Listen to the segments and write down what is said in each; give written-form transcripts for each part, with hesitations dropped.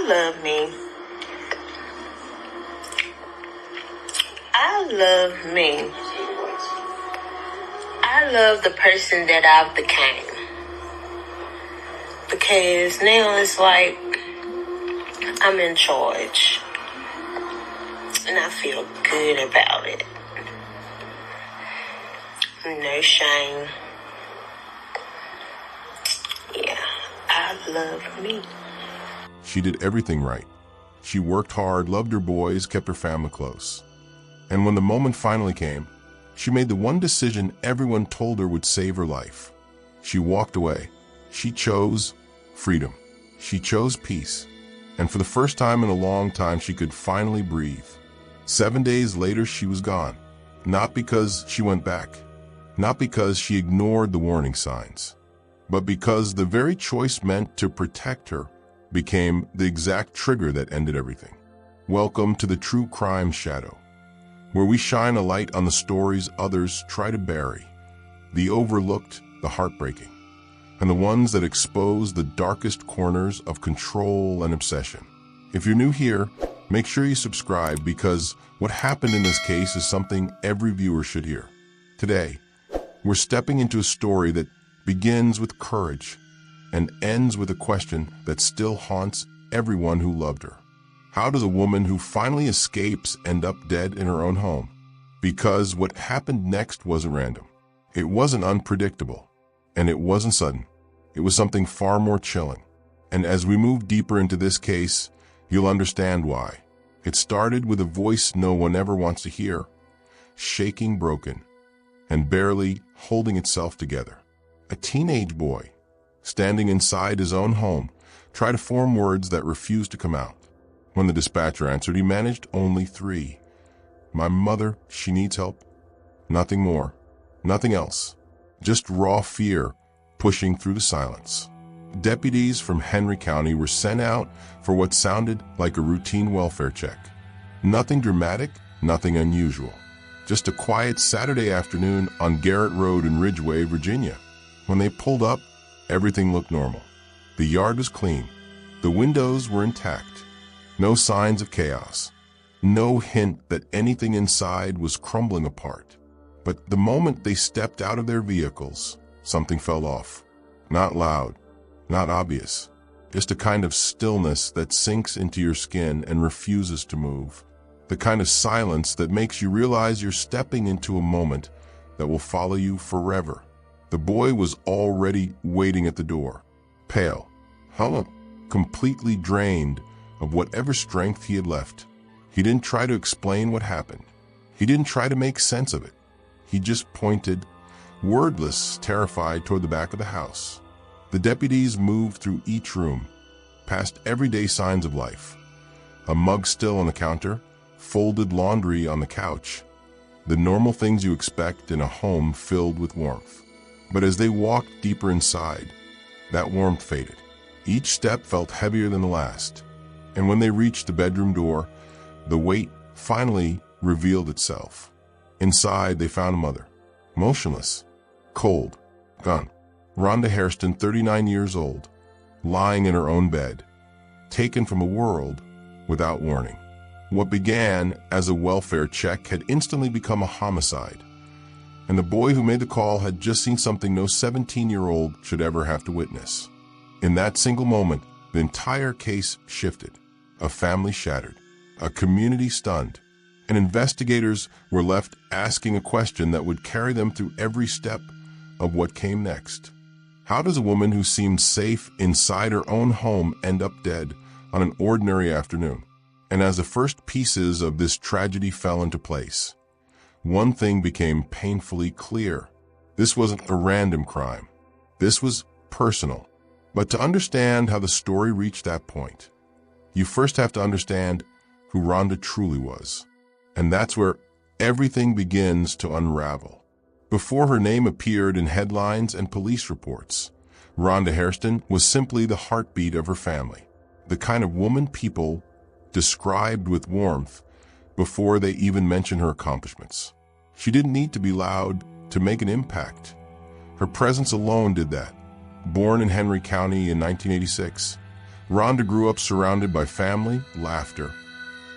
love me. I love me. I love the person that I've became. Because now it's like I'm in charge. And I feel good about it. No shame. Yeah, I love me. She did everything right. She worked hard, loved her boys, kept her family close. And when the moment finally came, she made the one decision everyone told her would save her life. She walked away. She chose freedom. She chose peace. And for the first time in a long time, she could finally breathe. 7 days later, she was gone. Not because she went back. Not because she ignored the warning signs. But because the very choice meant to protect her became the exact trigger that ended everything. Welcome to the True Crime Shadow, where we shine a light on the stories others try to bury, the overlooked, the heartbreaking, and the ones that expose the darkest corners of control and obsession. If you're new here, make sure you subscribe because what happened in this case is something every viewer should hear. Today, we're stepping into a story that begins with courage and ends with a question that still haunts everyone who loved her. How does a woman who finally escapes end up dead in her own home? Because what happened next wasn't random. It wasn't unpredictable. And it wasn't sudden. It was something far more chilling. And as we move deeper into this case, you'll understand why. It started with a voice no one ever wants to hear, shaking, broken, and barely holding itself together. A teenage boy, standing inside his own home, tried to form words that refused to come out. When the dispatcher answered, he managed only 3. My mother, she needs help. Nothing more. Nothing else. Just raw fear pushing through the silence. Deputies from Henry County were sent out for what sounded like a routine welfare check. Nothing dramatic, nothing unusual. Just a quiet Saturday afternoon on Garrett Road in Ridgeway, Virginia. When they pulled up, everything looked normal. The yard was clean. The windows were intact. No signs of chaos. No hint that anything inside was crumbling apart. But the moment they stepped out of their vehicles, something fell off. Not loud, not obvious. Just a kind of stillness that sinks into your skin and refuses to move. The kind of silence that makes you realize you're stepping into a moment that will follow you forever. The boy was already waiting at the door, pale, completely drained of whatever strength he had left. He didn't try to explain what happened. He didn't try to make sense of it. He just pointed, wordless, terrified, toward the back of the house. The deputies moved through each room, past everyday signs of life. A mug still on the counter, folded laundry on the couch. The normal things you expect in a home filled with warmth. But as they walked deeper inside, that warmth faded. Each step felt heavier than the last. And when they reached the bedroom door, the weight finally revealed itself. Inside, they found a mother, motionless, cold, gone. Rhonda Hairston, 39 years old, lying in her own bed, taken from a world without warning. What began as a welfare check had instantly become a homicide. And the boy who made the call had just seen something no 17-year-old should ever have to witness. In that single moment, the entire case shifted. A family shattered. A community stunned. And investigators were left asking a question that would carry them through every step of what came next. How does a woman who seemed safe inside her own home end up dead on an ordinary afternoon? And as the first pieces of this tragedy fell into place, one thing became painfully clear. This wasn't a random crime. This was personal. But to understand how the story reached that point, you first have to understand who Rhonda truly was. And that's where everything begins to unravel. Before her name appeared in headlines and police reports, Rhonda Hairston was simply the heartbeat of her family, the kind of woman people described with warmth before they even mentioned her accomplishments. She didn't need to be loud to make an impact. Her presence alone did that. Born in Henry County in 1986, Rhonda grew up surrounded by family, laughter,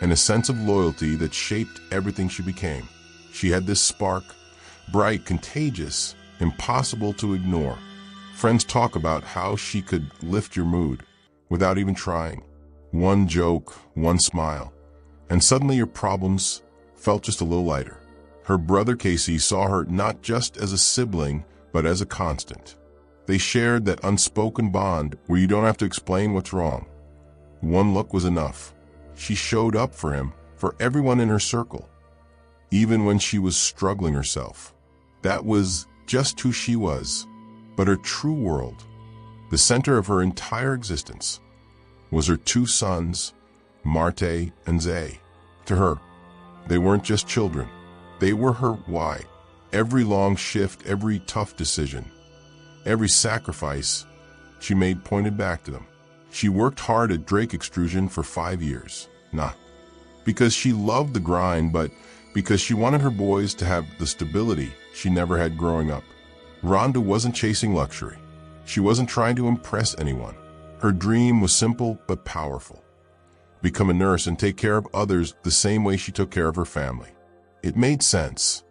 and a sense of loyalty that shaped everything she became. She had this spark, bright, contagious, impossible to ignore. Friends talk about how she could lift your mood without even trying. One joke, one smile, and suddenly your problems felt just a little lighter. Her brother Casey saw her not just as a sibling, but as a constant. They shared that unspoken bond where you don't have to explain what's wrong. One look was enough. She showed up for him, for everyone in her circle, even when she was struggling herself. That was just who she was. But her true world, the center of her entire existence, was her two sons, Marte and Zay. To her, they weren't just children. They were her why. Every long shift, every tough decision, every sacrifice she made pointed back to them. She worked hard at Drake Extrusion for 5 years, not because she loved the grind, but because she wanted her boys to have the stability she never had growing up. Rhonda wasn't chasing luxury. She wasn't trying to impress anyone. Her dream was simple but powerful. Become a nurse and take care of others the same way she took care of her family. It made sense.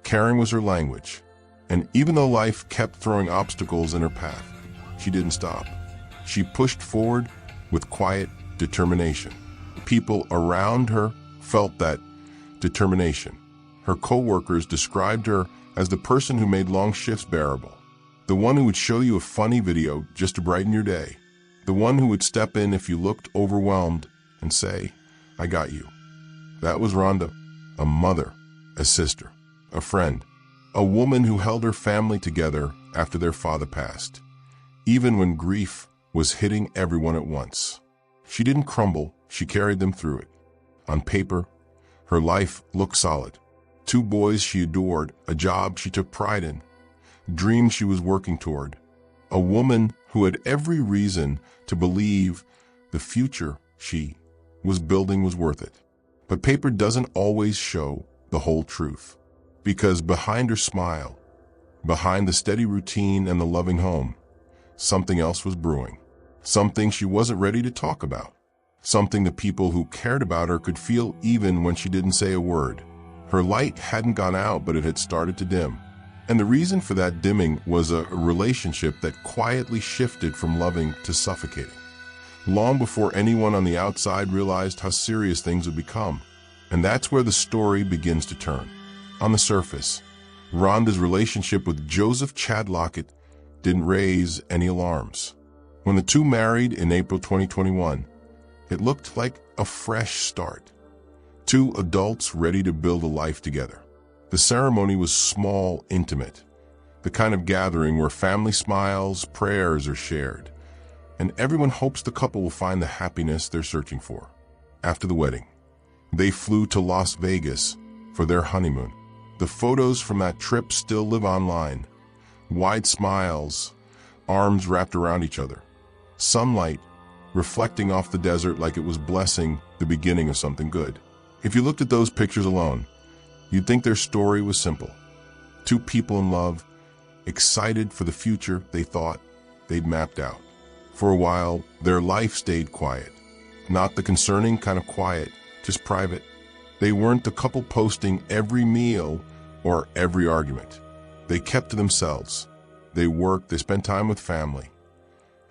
Caring was her language. And even though life kept throwing obstacles in her path, she didn't stop. She pushed forward with quiet determination. People around her felt that determination. Her co-workers described her as the person who made long shifts bearable. The one who would show you a funny video just to brighten your day. The one who would step in if you looked overwhelmed and say, "I got you." That was Rhonda, a mother, a sister, a friend, a woman who held her family together after their father passed, even when grief was hitting everyone at once. She didn't crumble, she carried them through it. On paper, her life looked solid. 2 boys she adored, a job she took pride in, dreams she was working toward, a woman who had every reason to believe the future she was building was worth it. But paper doesn't always show the whole truth, because behind her smile, behind the steady routine and the loving home, something else was brewing, something she wasn't ready to talk about, something the people who cared about her could feel even when she didn't say a word. Her light hadn't gone out, but it had started to dim. And the reason for that dimming was a relationship that quietly shifted from loving to suffocating, long before anyone on the outside realized how serious things would become. And that's where the story begins to turn. On the surface, Rhonda's relationship with Joseph Chad Lockett didn't raise any alarms. When the two married in April 2021, it looked like a fresh start. 2 adults ready to build a life together. The ceremony was small, intimate, the kind of gathering where family smiles, prayers are shared, and everyone hopes the couple will find the happiness they're searching for. After the wedding, they flew to Las Vegas for their honeymoon. The photos from that trip still live online. Wide smiles, arms wrapped around each other. Sunlight reflecting off the desert like it was blessing the beginning of something good. If you looked at those pictures alone, you'd think their story was simple. 2 people in love, excited for the future they thought they'd mapped out. For a while, their life stayed quiet. Not the concerning kind of quiet, just private. They weren't the couple posting every meal or every argument. They kept to themselves. They worked, they spent time with family,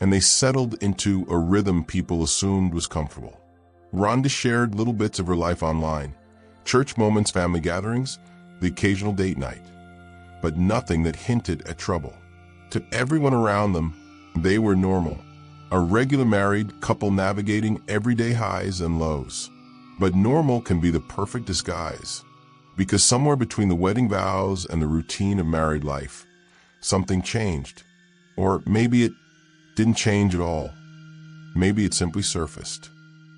and they settled into a rhythm people assumed was comfortable. Rhonda shared little bits of her life online, church moments, family gatherings, the occasional date night, but nothing that hinted at trouble. To everyone around them, they were normal, a regular married couple navigating everyday highs and lows. But normal can be the perfect disguise, because somewhere between the wedding vows and the routine of married life, something changed. Or maybe it didn't change at all. Maybe it simply surfaced.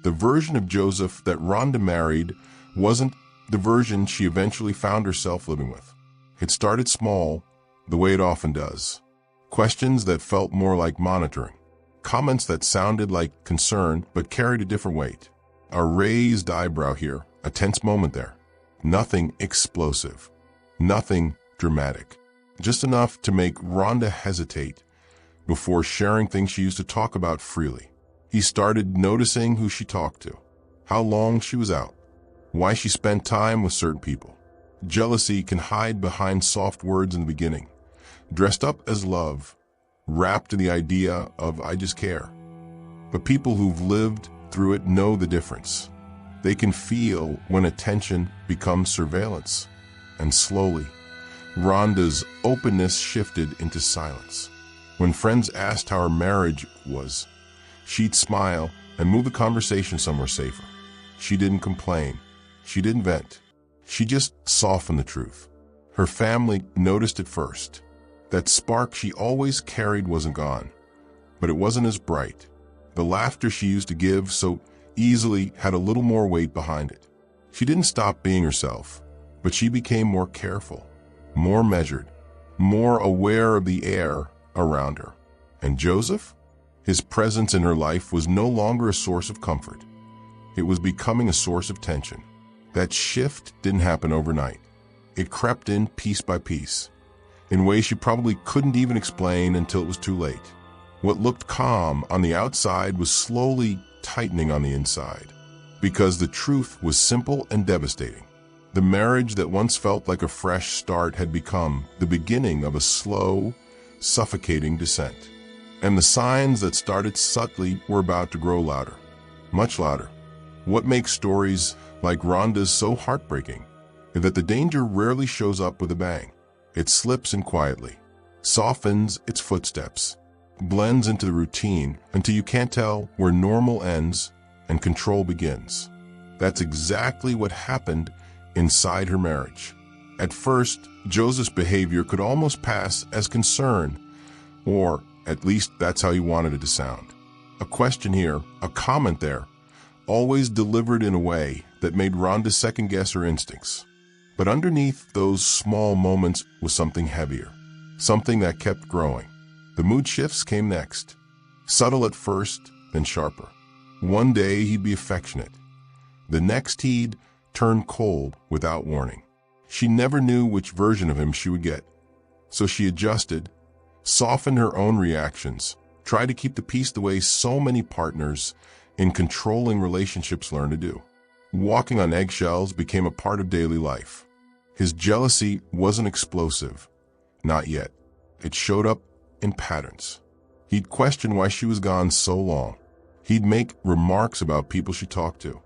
The version of Joseph that Rhonda married wasn't the version she eventually found herself living with. It started small, the way it often does. Questions that felt more like monitoring. Comments that sounded like concern but carried a different weight. A raised eyebrow here, a tense moment there. Nothing explosive. Nothing dramatic. Just enough to make Rhonda hesitate before sharing things she used to talk about freely. He started noticing who she talked to, how long she was out, why she spent time with certain people. Jealousy can hide behind soft words in the beginning, dressed up as love, wrapped in the idea of "I just care." But people who've lived through it know the difference. They can feel when attention becomes surveillance. And slowly, Rhonda's openness shifted into silence. When friends asked how her marriage was, she'd smile and move the conversation somewhere safer. She didn't complain. She didn't vent. She just softened the truth. Her family noticed it first. That spark she always carried wasn't gone, but it wasn't as bright. The laughter she used to give so easily had a little more weight behind it. She didn't stop being herself, but she became more careful, more measured, more aware of the air around her. And Joseph? His presence in her life was no longer a source of comfort. It was becoming a source of tension. That shift didn't happen overnight. It crept in piece by piece, in ways she probably couldn't even explain until it was too late. What looked calm on the outside was slowly tightening on the inside, because the truth was simple and devastating. The marriage that once felt like a fresh start had become the beginning of a slow, suffocating descent. And the signs that started subtly were about to grow louder, much louder. What makes stories like Rhonda's so heartbreaking is that the danger rarely shows up with a bang. It slips in quietly, softens its footsteps, blends into the routine until you can't tell where normal ends and control begins. That's exactly what happened inside her marriage. At first, Joseph's behavior could almost pass as concern, or at least that's how he wanted it to sound. A question here, a comment there, always delivered in a way that made Rhonda second-guess her instincts. But underneath those small moments was something heavier, something that kept growing. The mood shifts came next, subtle at first, then sharper. One day he'd be affectionate. The next he'd turn cold without warning. She never knew which version of him she would get, so she adjusted, softened her own reactions, tried to keep the peace the way so many partners in controlling relationships learn to do. Walking on eggshells became a part of daily life. His jealousy wasn't explosive, not yet. It showed up in patterns. He'd question why she was gone so long. He'd make remarks about people she talked to.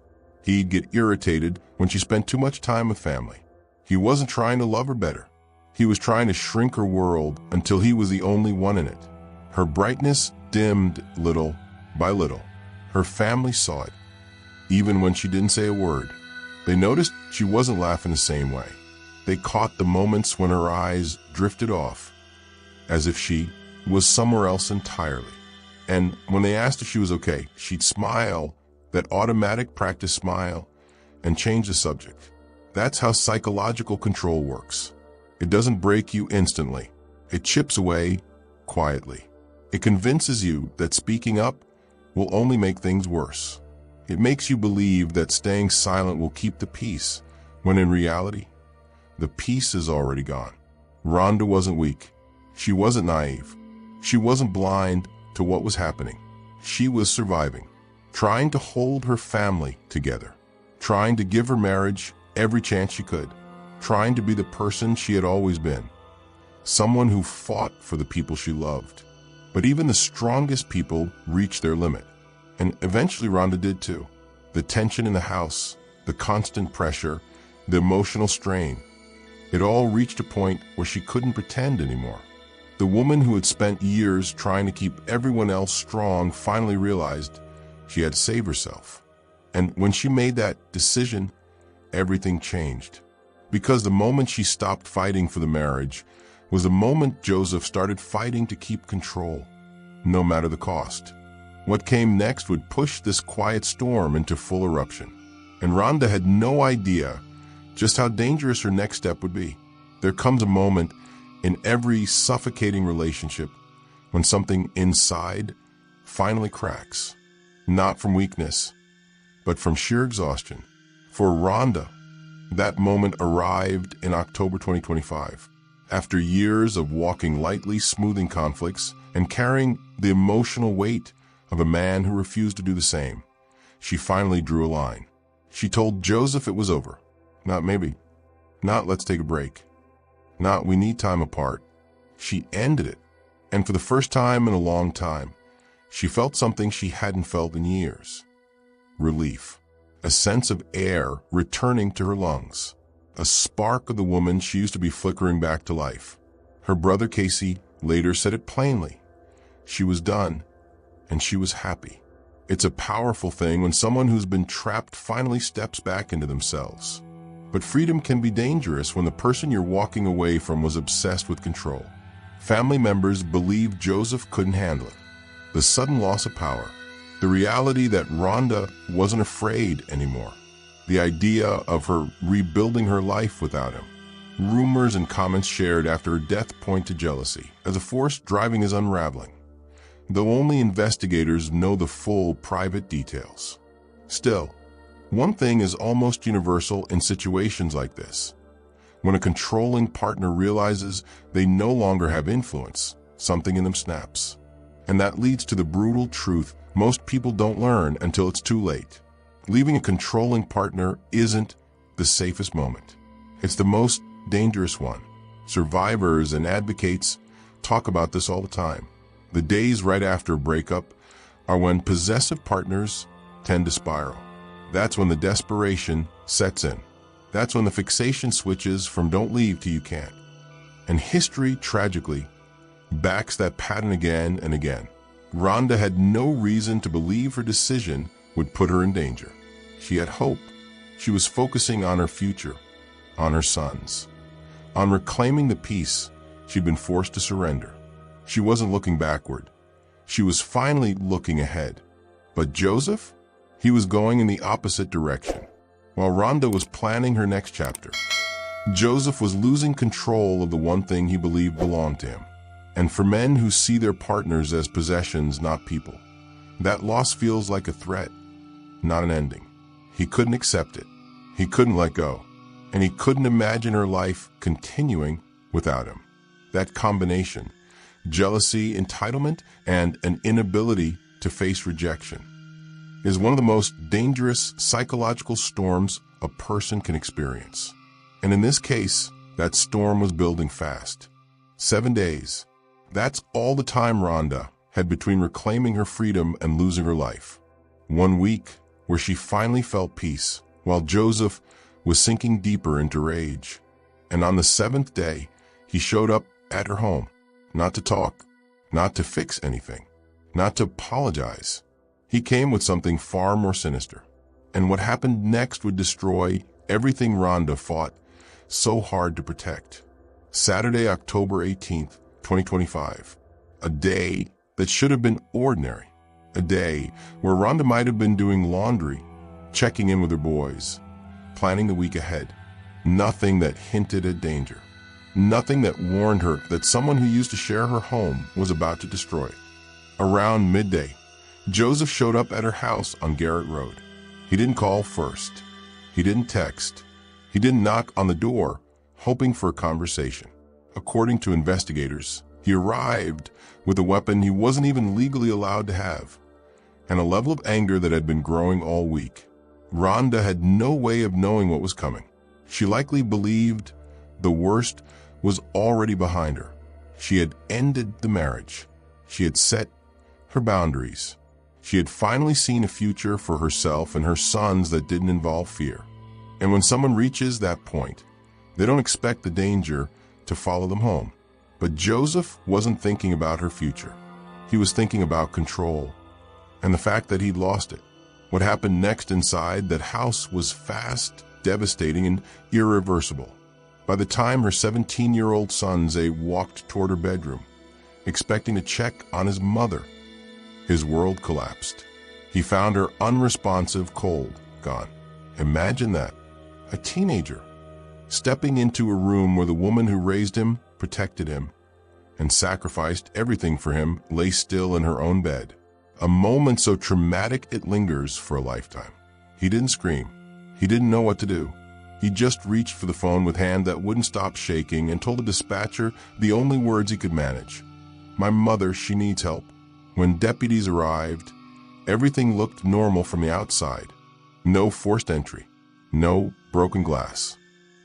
He'd get irritated when she spent too much time with family. He wasn't trying to love her better. He was trying to shrink her world until he was the only one in it. Her brightness dimmed little by little. Her family saw it, even when she didn't say a word. They noticed she wasn't laughing the same way. They caught the moments when her eyes drifted off, as if she was somewhere else entirely. And when they asked if she was okay, she'd smile, that automatic practice smile, and change the subject. That's how psychological control works. It doesn't break you instantly. It chips away quietly. It convinces you that speaking up will only make things worse. It makes you believe that staying silent will keep the peace, when in reality, the peace is already gone. Rhonda wasn't weak. She wasn't naive. She wasn't blind to what was happening. She was surviving, trying to hold her family together, trying to give her marriage every chance she could, trying to be the person she had always been, someone who fought for the people she loved. But even the strongest people reach their limit. And eventually Rhonda did too. The tension in the house, the constant pressure, the emotional strain, it all reached a point where she couldn't pretend anymore. The woman who had spent years trying to keep everyone else strong finally realized she had to save herself. And when she made that decision, everything changed. Because the moment she stopped fighting for the marriage was the moment Joseph started fighting to keep control, no matter the cost. What came next would push this quiet storm into full eruption. And Rhonda had no idea just how dangerous her next step would be. There comes a moment in every suffocating relationship when something inside finally cracks, not from weakness, but from sheer exhaustion. For Rhonda, that moment arrived in October 2025. After years of walking lightly, smoothing conflicts, and carrying the emotional weight of a man who refused to do the same. She finally drew a line. She told Joseph it was over. Not maybe. Not let's take a break. Not we need time apart. She ended it. And for the first time in a long time, she felt something she hadn't felt in years. Relief. A sense of air returning to her lungs. A spark of the woman she used to be flickering back to life. Her brother Casey later said it plainly. She was done, and she was happy. It's a powerful thing when someone who's been trapped finally steps back into themselves. But freedom can be dangerous when the person you're walking away from was obsessed with control. Family members believed Joseph couldn't handle it. The sudden loss of power. The reality that Rhonda wasn't afraid anymore. The idea of her rebuilding her life without him. Rumors and comments shared after her death point to jealousy as a force driving his unraveling, though only investigators know the full private details. Still, one thing is almost universal in situations like this. When a controlling partner realizes they no longer have influence, something in them snaps. And that leads to the brutal truth most people don't learn until it's too late. Leaving a controlling partner isn't the safest moment. It's the most dangerous one. Survivors and advocates talk about this all the time. The days right after a breakup are when possessive partners tend to spiral. That's when the desperation sets in. That's when the fixation switches from don't leave to you can't. And history, tragically, backs that pattern again and again. Rhonda had no reason to believe her decision would put her in danger. She had hope. She was focusing on her future, on her sons, on reclaiming the peace she'd been forced to surrender. She wasn't looking backward. She was finally looking ahead. But Joseph? He was going in the opposite direction. While Rhonda was planning her next chapter, Joseph was losing control of the one thing he believed belonged to him. And for men who see their partners as possessions, not people, that loss feels like a threat, not an ending. He couldn't accept it. He couldn't let go. And he couldn't imagine her life continuing without him. That combination, jealousy, entitlement, and an inability to face rejection, is one of the most dangerous psychological storms a person can experience. And in this case, that storm was building fast. 7 days. That's all the time Rhonda had between reclaiming her freedom and losing her life. 1 week where she finally felt peace, while Joseph was sinking deeper into rage. And on the 7th day, he showed up at her home, not to talk, not to fix anything, not to apologize. He came with something far more sinister. And what happened next would destroy everything Rhonda fought so hard to protect. Saturday, October 18th, 2025. A day that should have been ordinary. A day where Rhonda might have been doing laundry, checking in with her boys, planning the week ahead. Nothing that hinted at danger. Nothing that warned her that someone who used to share her home was about to destroy it. Around midday, Joseph showed up at her house on Garrett Road. He didn't call first. He didn't text. He didn't knock on the door, hoping for a conversation. According to investigators, he arrived with a weapon he wasn't even legally allowed to have, and a level of anger that had been growing all week. Rhonda had no way of knowing what was coming. She likely believed the worst was already behind her. She had ended the marriage. She had set her boundaries. She had finally seen a future for herself and her sons that didn't involve fear. And when someone reaches that point, they don't expect the danger to follow them home. But Joseph wasn't thinking about her future. He was thinking about control and the fact that he'd lost it. What happened next inside that house was fast, devastating, and irreversible. By the time her 17-year-old son Zay walked toward her bedroom, expecting to check on his mother, his world collapsed. He found her unresponsive, cold, gone. Imagine that. A teenager stepping into a room where the woman who raised him, protected him, and sacrificed everything for him lay still in her own bed. A moment so traumatic it lingers for a lifetime. He didn't scream. He didn't know what to do. He just reached for the phone with hand that wouldn't stop shaking and told the dispatcher the only words he could manage. "My mother, she needs help." When deputies arrived, Everything looked normal from the outside. No forced entry. No broken glass.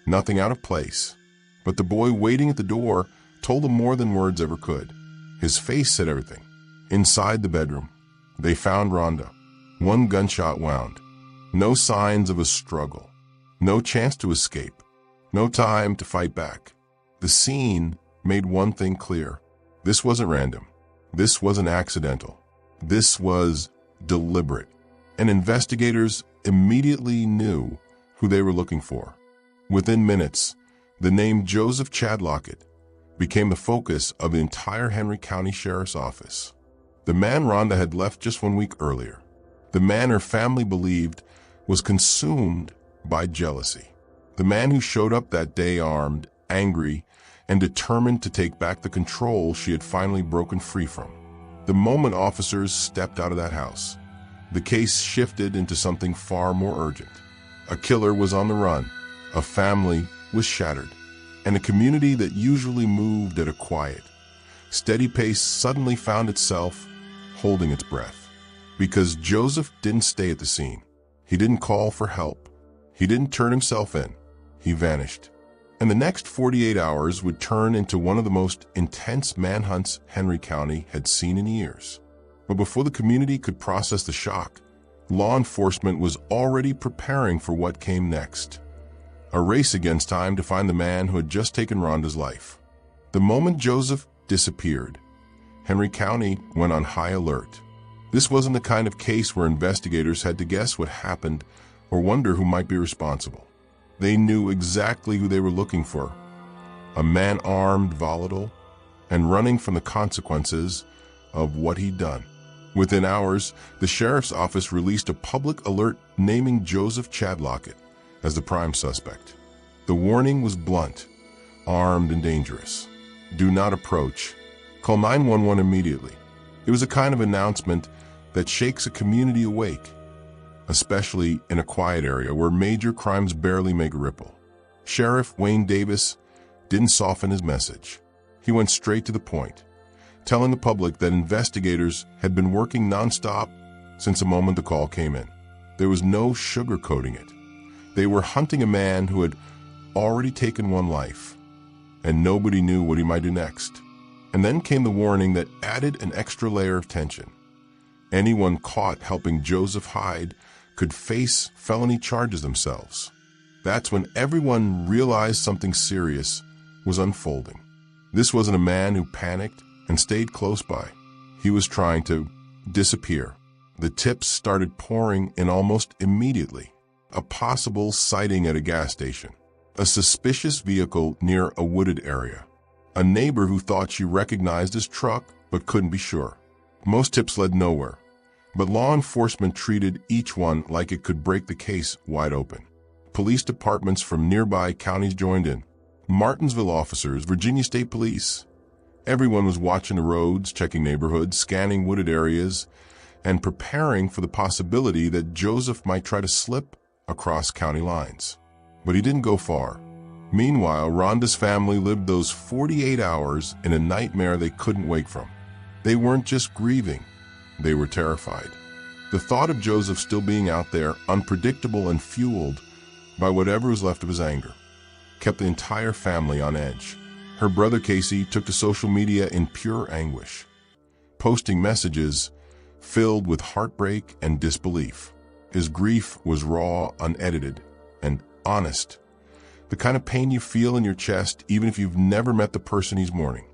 Nothing out of place. But the boy waiting at the door told him more than words ever could. His face said everything. Inside the bedroom, they found Rhonda. One gunshot wound. No signs of a struggle. No chance to escape. No time to fight back. The scene made one thing clear. This wasn't random. This wasn't accidental. This was deliberate. And investigators immediately knew who they were looking for. Within minutes, the name Joseph Chadlockett became the focus of the entire Henry County Sheriff's Office. The man Rhonda had left just 1 week earlier. The man her family believed was consumed by jealousy. The man who showed up that day armed, angry, and determined to take back the control she had finally broken free from. The moment officers stepped out of that house, the case shifted into something far more urgent. A killer was on the run, a family was shattered, and a community that usually moved at a quiet, steady pace suddenly found itself holding its breath. Because Joseph didn't stay at the scene. He didn't call for help. He didn't turn himself in. He vanished. And the next 48 hours would turn into one of the most intense manhunts Henry County had seen in years. But before the community could process the shock, law enforcement was already preparing for what came next. A race against time to find the man who had just taken Rhonda's life. The moment Joseph disappeared, Henry County went on high alert. This wasn't the kind of case where investigators had to guess what happened or wonder who might be responsible. They knew exactly who they were looking for. A man armed, volatile, and running from the consequences of what he'd done. Within hours, the sheriff's office released a public alert naming Joseph Chadlockett as the prime suspect. The warning was blunt, armed and dangerous. Do not approach. Call 911 immediately. It was a kind of announcement that shakes a community awake, especially in a quiet area where major crimes barely make a ripple. Sheriff Wayne Davis didn't soften his message. He went straight to the point, telling the public that investigators had been working nonstop since the moment the call came in. There was no sugarcoating it. They were hunting a man who had already taken one life, and nobody knew what he might do next. And then came the warning that added an extra layer of tension. Anyone caught helping Joseph hide could face felony charges themselves. That's when everyone realized something serious was unfolding. This wasn't a man who panicked and stayed close by. He was trying to disappear. The tips started pouring in almost immediately. A possible sighting at a gas station. A suspicious vehicle near a wooded area. A neighbor who thought she recognized his truck but couldn't be sure. Most tips led nowhere, but law enforcement treated each one like it could break the case wide open. Police departments from nearby counties joined in. Martinsville officers, Virginia State Police. Everyone was watching the roads, checking neighborhoods, scanning wooded areas, and preparing for the possibility that Joseph might try to slip across county lines. But he didn't go far. Meanwhile, Rhonda's family lived those 48 hours in a nightmare they couldn't wake from. They weren't just grieving, they were terrified. The thought of Joseph still being out there, unpredictable and fueled by whatever was left of his anger, kept the entire family on edge. Her brother Casey took to social media in pure anguish, posting messages filled with heartbreak and disbelief. His grief was raw, unedited, and honest. The kind of pain you feel in your chest even if you've never met the person he's mourning.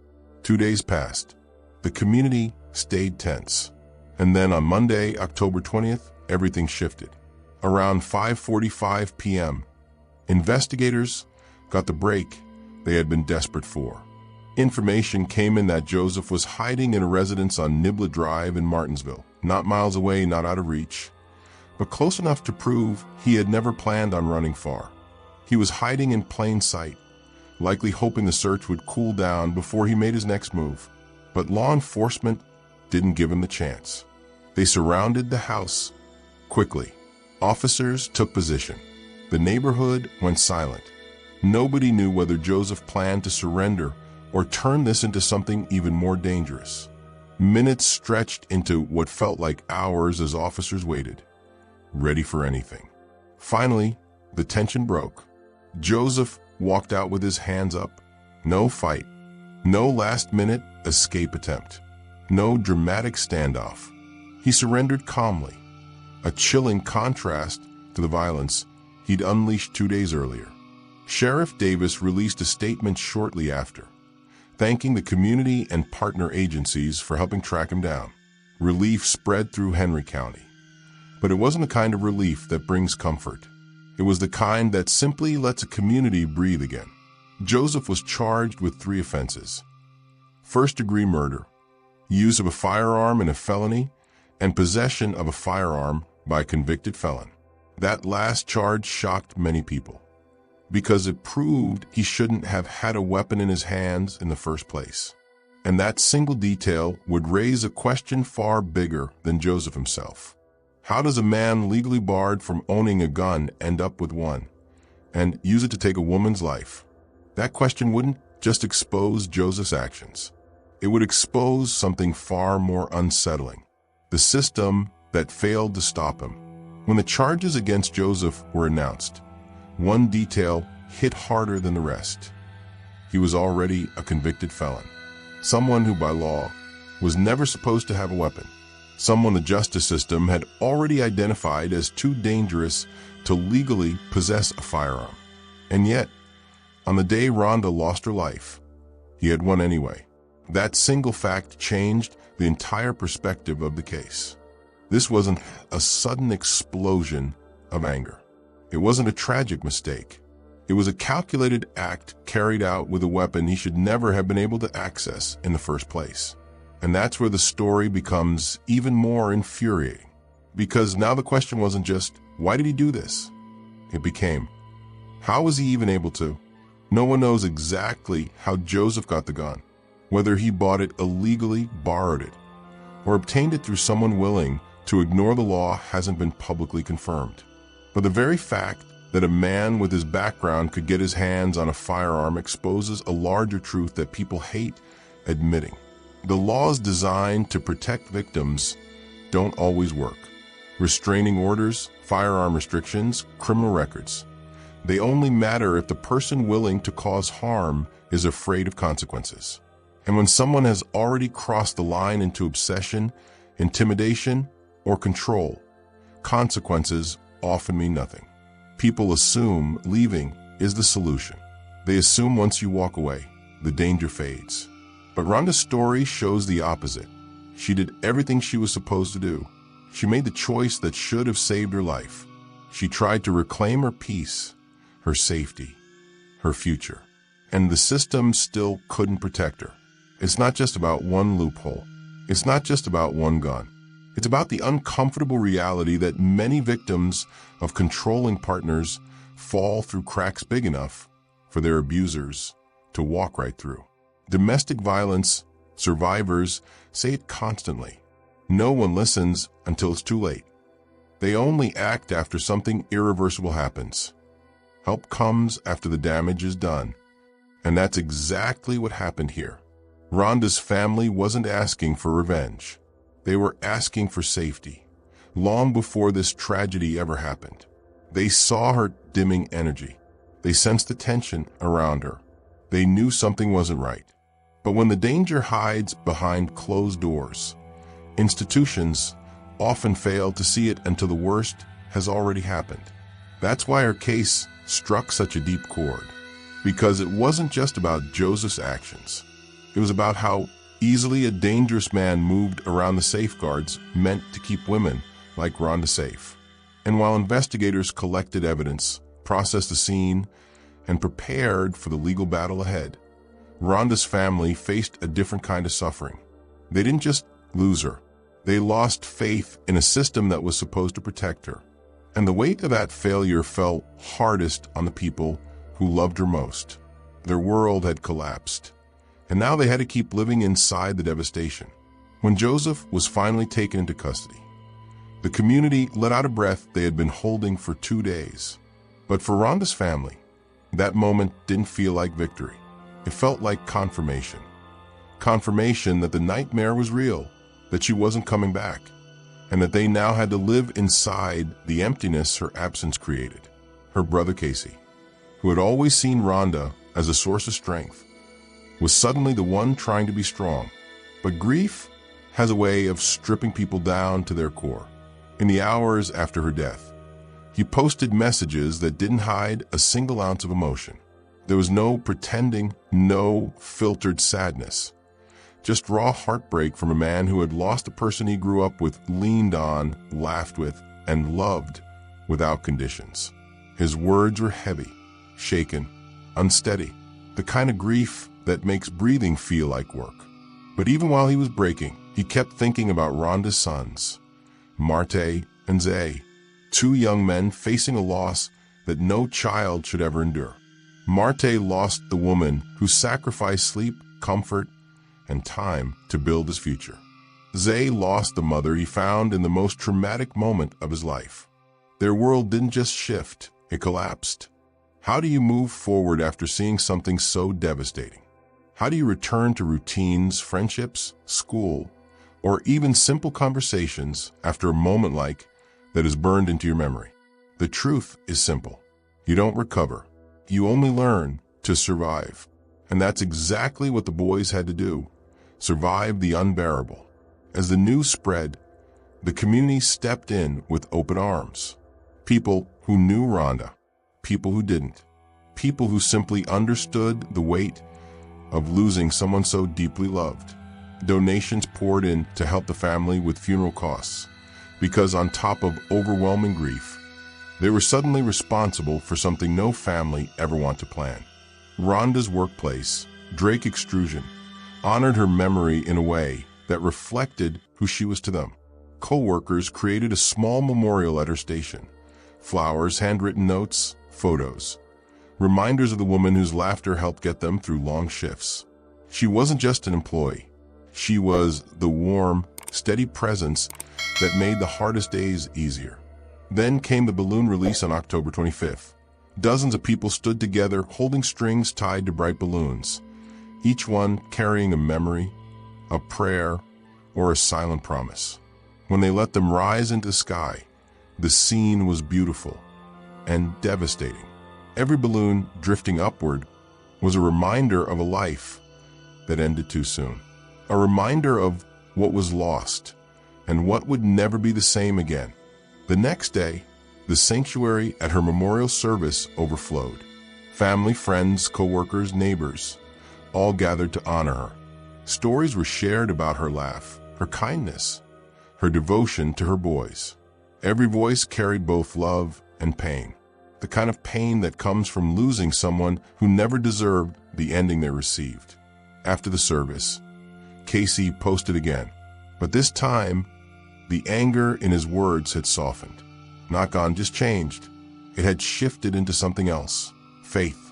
2 days passed. The community stayed tense. And then on Monday, October 20th, everything shifted. Around 5:45 p.m., investigators got the break they had been desperate for. Information came in that Joseph was hiding in a residence on Nibla Drive in Martinsville, not miles away, not out of reach, but close enough to prove he had never planned on running far. He was hiding in plain sight, likely hoping the search would cool down before he made his next move. But law enforcement didn't give him the chance. They surrounded the house quickly. Officers took position. The neighborhood went silent. Nobody knew whether Joseph planned to surrender or turn this into something even more dangerous. Minutes stretched into what felt like hours as officers waited, ready for anything. Finally, the tension broke. Joseph walked out with his hands up. No fight, no last-minute escape attempt, no dramatic standoff. He surrendered calmly, a chilling contrast to the violence he'd unleashed 2 days earlier. Sheriff Davis released a statement shortly after, thanking the community and partner agencies for helping track him down. Relief spread through Henry County. But it wasn't the kind of relief that brings comfort. It was the kind that simply lets a community breathe again. Joseph was charged with 3 offenses: first-degree murder, use of a firearm in a felony, and possession of a firearm by a convicted felon. That last charge shocked many people, because it proved he shouldn't have had a weapon in his hands in the first place. And that single detail would raise a question far bigger than Joseph himself. How does a man legally barred from owning a gun end up with one, and use it to take a woman's life? That question wouldn't just expose Joseph's actions. It would expose something far more unsettling: the system that failed to stop him. When the charges against Joseph were announced, one detail hit harder than the rest. He was already a convicted felon, someone who by law was never supposed to have a weapon, someone the justice system had already identified as too dangerous to legally possess a firearm. And yet, on the day Rhonda lost her life, he had one anyway. That single fact changed the entire perspective of the case. This wasn't a sudden explosion of anger. It wasn't a tragic mistake. It was a calculated act carried out with a weapon he should never have been able to access in the first place. And that's where the story becomes even more infuriating. Because now the question wasn't just, why did he do this? It became, how was he even able to? No one knows exactly how Joseph got the gun, whether he bought it illegally, borrowed it, or obtained it through someone willing to ignore the law hasn't been publicly confirmed. But the very fact that a man with his background could get his hands on a firearm exposes a larger truth that people hate admitting. The laws designed to protect victims don't always work. Restraining orders, firearm restrictions, criminal records. They only matter if the person willing to cause harm is afraid of consequences. And when someone has already crossed the line into obsession, intimidation, or control, consequences often mean nothing. People assume leaving is the solution. They assume once you walk away, the danger fades. But Rhonda's story shows the opposite. She did everything she was supposed to do. She made the choice that should have saved her life. She tried to reclaim her peace, her safety, her future. And the system still couldn't protect her. It's not just about one loophole. It's not just about one gun. It's about the uncomfortable reality that many victims of controlling partners fall through cracks big enough for their abusers to walk right through. Domestic violence survivors say it constantly. No one listens until it's too late. They only act after something irreversible happens. Help comes after the damage is done. And that's exactly what happened here. Rhonda's family wasn't asking for revenge. They were asking for safety, long before this tragedy ever happened. They saw her dimming energy. They sensed the tension around her. They knew something wasn't right. But when the danger hides behind closed doors, institutions often fail to see it until the worst has already happened. That's why her case struck such a deep chord, because it wasn't just about Joseph's actions. It was about how easily a dangerous man moved around the safeguards meant to keep women like Rhonda safe. And while investigators collected evidence, processed the scene, and prepared for the legal battle ahead, Rhonda's family faced a different kind of suffering. They didn't just lose her. They lost faith in a system that was supposed to protect her. And the weight of that failure fell hardest on the people who loved her most. Their world had collapsed, and now they had to keep living inside the devastation. When Joseph was finally taken into custody, the community let out a breath they had been holding for 2 days. But for Rhonda's family, that moment didn't feel like victory. It felt like confirmation. confirmation that the nightmare was real, that she wasn't coming back, and that they now had to live inside the emptiness her absence created. Her brother Casey, who had always seen Rhonda as a source of strength, was suddenly the one trying to be strong. But grief has a way of stripping people down to their core. In the hours after her death, he posted messages that didn't hide a single ounce of emotion. There was no pretending, no filtered sadness. Just raw heartbreak from a man who had lost a person he grew up with, leaned on, laughed with, and loved without conditions. His words were heavy, shaken, unsteady, the kind of grief that makes breathing feel like work. But even while he was breaking, he kept thinking about Rhonda's sons, Marte and Zay, two young men facing a loss that no child should ever endure. Marte lost the woman who sacrificed sleep, comfort, and time to build his future. Zay lost the mother he found in the most traumatic moment of his life. Their world didn't just shift, it collapsed. How do you move forward after seeing something so devastating? How do you return to routines, friendships, school, or even simple conversations after a moment like that is burned into your memory? The truth is simple. You don't recover. You only learn to survive. And that's exactly what the boys had to do. Survive the unbearable. As the news spread, the community stepped in with open arms. People who knew Rhonda, people who didn't, people who simply understood the weight of losing someone so deeply loved. Donations poured in to help the family with funeral costs, because on top of overwhelming grief, they were suddenly responsible for something no family ever wanted to plan. Rhonda's workplace, Drake Extrusion, honored her memory in a way that reflected who she was to them. Co-workers created a small memorial at her station. Flowers, handwritten notes, photos. Reminders of the woman whose laughter helped get them through long shifts. She wasn't just an employee. She was the warm, steady presence that made the hardest days easier. Then came the balloon release on October 25th. Dozens of people stood together holding strings tied to bright balloons, each one carrying a memory, a prayer, or a silent promise. When they let them rise into the sky, the scene was beautiful and devastating. Every balloon drifting upward was a reminder of a life that ended too soon. A reminder of what was lost and what would never be the same again. The next day, the sanctuary at her memorial service overflowed. Family, friends, co-workers, neighbors, all gathered to honor her. Stories were shared about her laugh, her kindness, her devotion to her boys. Every voice carried both love and pain. The kind of pain that comes from losing someone who never deserved the ending they received. After the service, Casey posted again, but this time, the anger in his words had softened. Not gone, just changed. It had shifted into something else. Faith,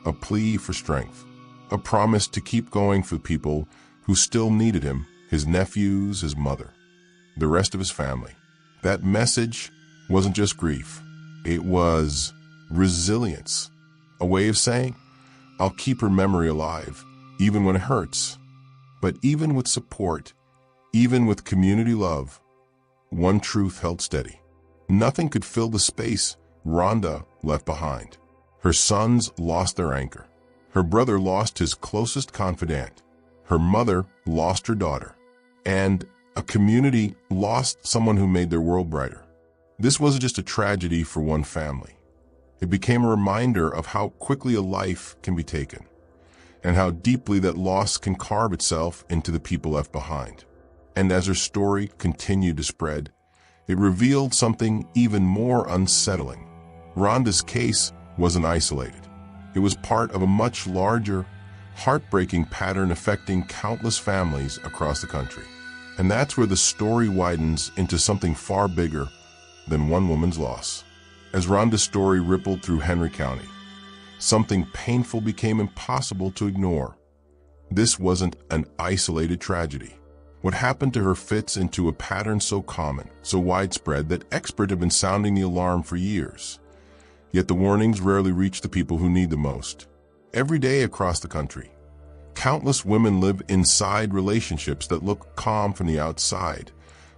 a plea for strength, a promise to keep going for people who still needed him, his nephews, his mother, the rest of his family. That message wasn't just grief. It was resilience, a way of saying, I'll keep her memory alive, even when it hurts. But even with support, even with community love, one truth held steady. Nothing could fill the space Rhonda left behind. Her sons lost their anchor. Her brother lost his closest confidant. Her mother lost her daughter. And a community lost someone who made their world brighter. This wasn't just a tragedy for one family. It became a reminder of how quickly a life can be taken, and how deeply that loss can carve itself into the people left behind. And as her story continued to spread, it revealed something even more unsettling. Rhonda's case wasn't isolated. It was part of a much larger, heartbreaking pattern affecting countless families across the country. And that's where the story widens into something far bigger than one woman's loss. As Rhonda's story rippled through Henry County, something painful became impossible to ignore. This wasn't an isolated tragedy. What happened to her fits into a pattern so common, so widespread, that experts have been sounding the alarm for years. Yet the warnings rarely reach the people who need the most. Every day across the country, Countless women live inside relationships that look calm from the outside,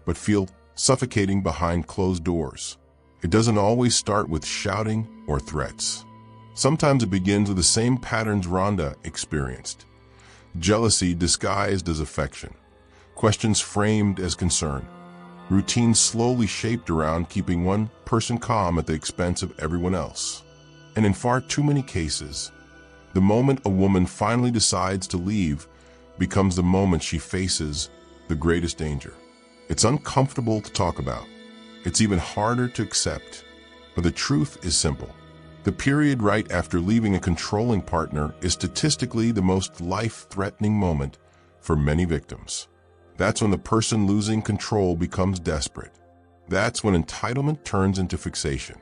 but feel suffocating behind closed doors. It doesn't always start with shouting or threats. Sometimes it begins with the same patterns Rhonda experienced. Jealousy disguised as affection, questions framed as concern, routines slowly shaped around keeping one person calm at the expense of everyone else. And in far too many cases, the moment a woman finally decides to leave becomes the moment she faces the greatest danger. It's uncomfortable to talk about. It's even harder to accept. But the truth is simple. The period right after leaving a controlling partner is statistically the most life-threatening moment for many victims. That's when the person losing control becomes desperate. That's when entitlement turns into fixation.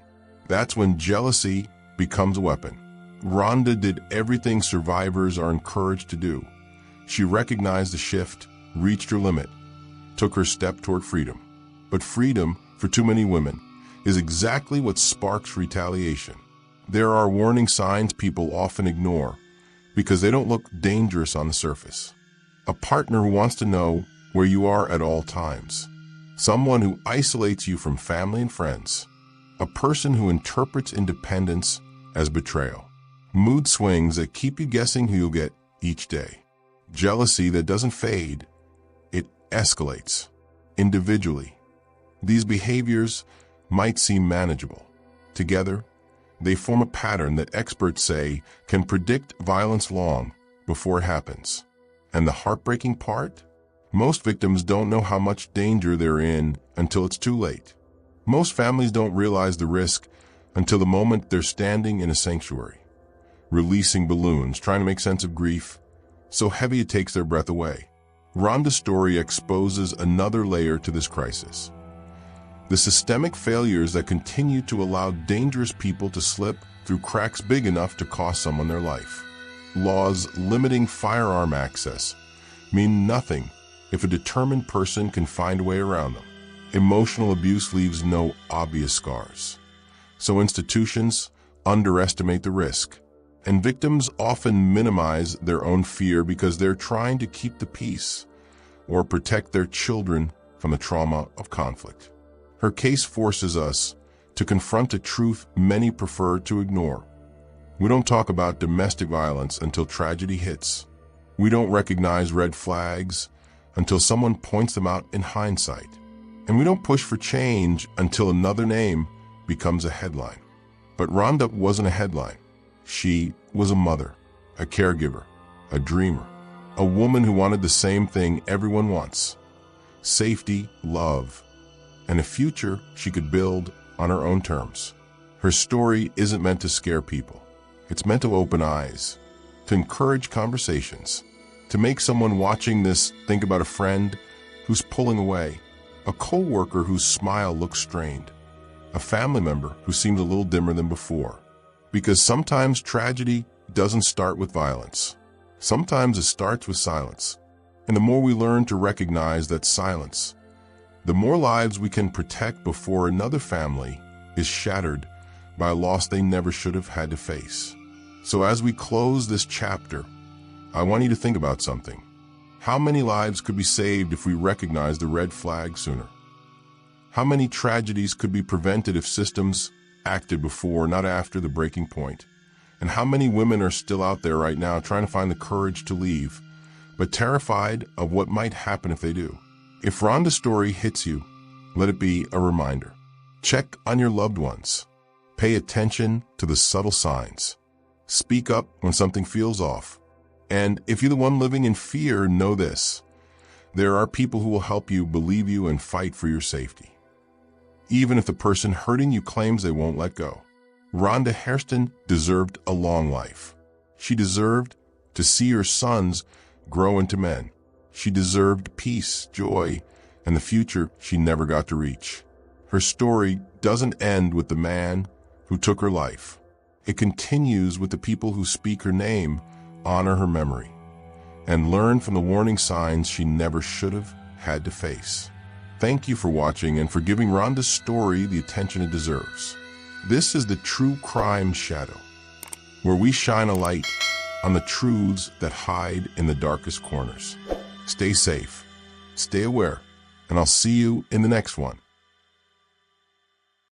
That's when jealousy becomes a weapon. Rhonda did everything survivors are encouraged to do. She recognized the shift, reached her limit, took her step toward freedom. But freedom, for too many women, is exactly what sparks retaliation. There are warning signs people often ignore because they don't look dangerous on the surface. A partner who wants to know where you are at all times. Someone who isolates you from family and friends. A person who interprets independence as betrayal. Mood swings that keep you guessing who you'll get each day. Jealousy that doesn't fade, it escalates. Individually, these behaviors might seem manageable. Together, they form a pattern that experts say can predict violence long before it happens. And the heartbreaking part? Most victims don't know how much danger they're in until it's too late. Most families don't realize the risk until the moment they're standing in a sanctuary, releasing balloons, trying to make sense of grief so heavy it takes their breath away. Rhonda's story exposes another layer to this crisis. The systemic failures that continue to allow dangerous people to slip through cracks big enough to cost someone their life. Laws limiting firearm access mean nothing if a determined person can find a way around them. Emotional abuse leaves no obvious scars. So institutions underestimate the risk. And victims often minimize their own fear because they're trying to keep the peace or protect their children from the trauma of conflict. Her case forces us to confront a truth many prefer to ignore. We don't talk about domestic violence until tragedy hits. We don't recognize red flags until someone points them out in hindsight. And we don't push for change until another name becomes a headline. But Rhonda wasn't a headline. She was a mother, a caregiver, a dreamer, a woman who wanted the same thing everyone wants: safety, love, and a future she could build on her own terms. Her story isn't meant to scare people. It's meant to open eyes, to encourage conversations, to make someone watching this think about a friend who's pulling away, a coworker whose smile looks strained, a family member who seems a little dimmer than before. Because sometimes tragedy doesn't start with violence. Sometimes it starts with silence. And the more we learn to recognize that silence, the more lives we can protect before another family is shattered by a loss they never should have had to face. So as we close this chapter, I want you to think about something. How many lives could be saved if we recognize the red flag sooner? How many tragedies could be prevented if systems acted before, not after the breaking point? And how many women are still out there right now trying to find the courage to leave, but terrified of what might happen if they do? If Rhonda's story hits you, let it be a reminder. Check on your loved ones. Pay attention to the subtle signs. Speak up when something feels off. And if you're the one living in fear, know this: there are people who will help you, believe you, and fight for your safety. Even if the person hurting you claims they won't let go. Rhonda Hairston deserved a long life. She deserved to see her sons grow into men. She deserved peace, joy, and the future she never got to reach. Her story doesn't end with the man who took her life. It continues with the people who speak her name, honor her memory, and learn from the warning signs she never should have had to face. Thank you for watching and for giving Rhonda's story the attention it deserves. This is the True Crime Shadow, where we shine a light on the truths that hide in the darkest corners. Stay safe, stay aware, and I'll see you in the next one.